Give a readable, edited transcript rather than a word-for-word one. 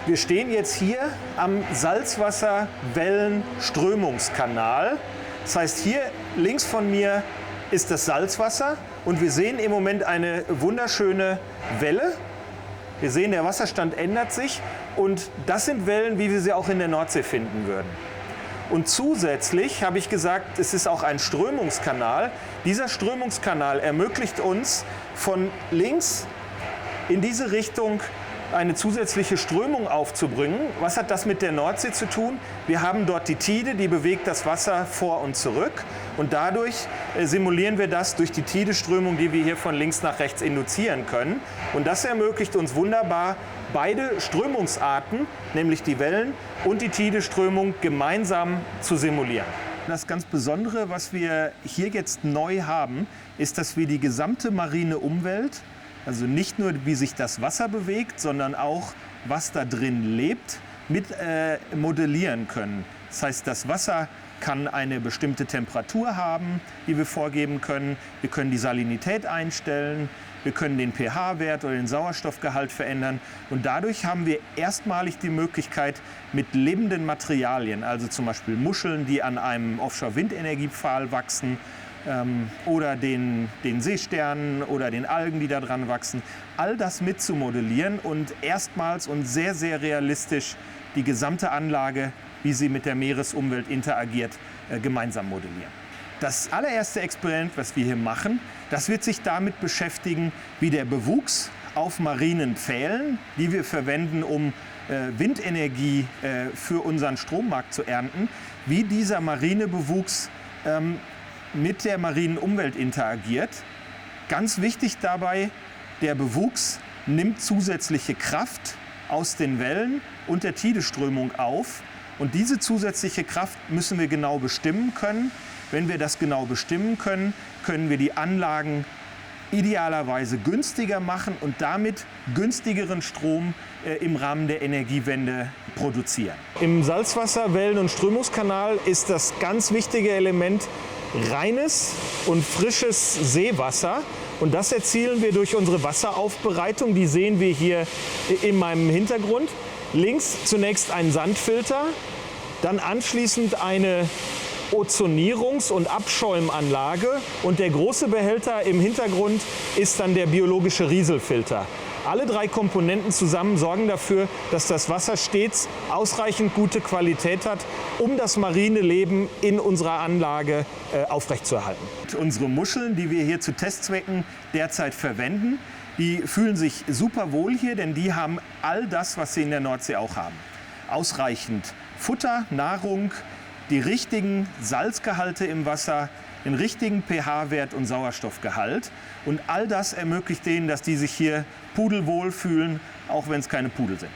Wir stehen jetzt hier am Salzwasserwellenströmungskanal. Das heißt, hier links von mir ist das Salzwasser und wir sehen im Moment eine wunderschöne Welle. Wir sehen, der Wasserstand ändert sich und das sind Wellen, wie wir sie auch in der Nordsee finden würden. Und zusätzlich habe ich gesagt, es ist auch ein Strömungskanal. Dieser Strömungskanal ermöglicht uns von links in diese Richtung eine zusätzliche Strömung aufzubringen. Was hat das mit der Nordsee zu tun? Wir haben dort die Tide, die bewegt das Wasser vor und zurück und dadurch simulieren wir das durch die Tideströmung, die wir hier von links nach rechts induzieren können. Und das ermöglicht uns wunderbar, beide Strömungsarten, nämlich die Wellen und die Tideströmung, gemeinsam zu simulieren. Das ganz Besondere, was wir hier jetzt neu haben, ist, dass wir die gesamte marine Umwelt, also nicht nur, wie sich das Wasser bewegt, sondern auch, was da drin lebt, mit modellieren können. Das heißt, das Wasser kann eine bestimmte Temperatur haben, die wir vorgeben können. Wir können die Salinität einstellen, wir können den pH-Wert oder den Sauerstoffgehalt verändern. Und dadurch haben wir erstmalig die Möglichkeit, mit lebenden Materialien, also zum Beispiel Muscheln, die an einem Offshore-Windenergiepfahl wachsen, oder den Seesternen oder den Algen, die da dran wachsen, all das mitzumodellieren und erstmals und sehr, sehr realistisch die gesamte Anlage, wie sie mit der Meeresumwelt interagiert, gemeinsam modellieren. Das allererste Experiment, was wir hier machen, das wird sich damit beschäftigen, wie der Bewuchs auf marinen Pfählen, die wir verwenden, um Windenergie für unseren Strommarkt zu ernten, wie dieser marine Bewuchs mit der marinen Umwelt interagiert. Ganz wichtig dabei, der Bewuchs nimmt zusätzliche Kraft aus den Wellen und der Tideströmung auf. Und diese zusätzliche Kraft müssen wir genau bestimmen können. Wenn wir das genau bestimmen können, können wir die Anlagen idealerweise günstiger machen und damit günstigeren Strom im Rahmen der Energiewende produzieren. Im Salzwasserwellen- und Strömungskanal ist das ganz wichtige Element reines und frisches Seewasser. Und das erzielen wir durch unsere Wasseraufbereitung. Die sehen wir hier in meinem Hintergrund. Links zunächst ein Sandfilter, dann anschließend eine Ozonierungs- und Abschäumanlage. Und der große Behälter im Hintergrund ist dann der biologische Rieselfilter. Alle drei Komponenten zusammen sorgen dafür, dass das Wasser stets ausreichend gute Qualität hat, um das marine Leben in unserer Anlage aufrechtzuerhalten. Unsere Muscheln, die wir hier zu Testzwecken derzeit verwenden, die fühlen sich super wohl hier, denn die haben all das, was sie in der Nordsee auch haben. Ausreichend Futter, Nahrung, die richtigen Salzgehalte im Wasser, den richtigen pH-Wert und Sauerstoffgehalt. Und all das ermöglicht denen, dass die sich hier pudelwohl fühlen, auch wenn es keine Pudel sind.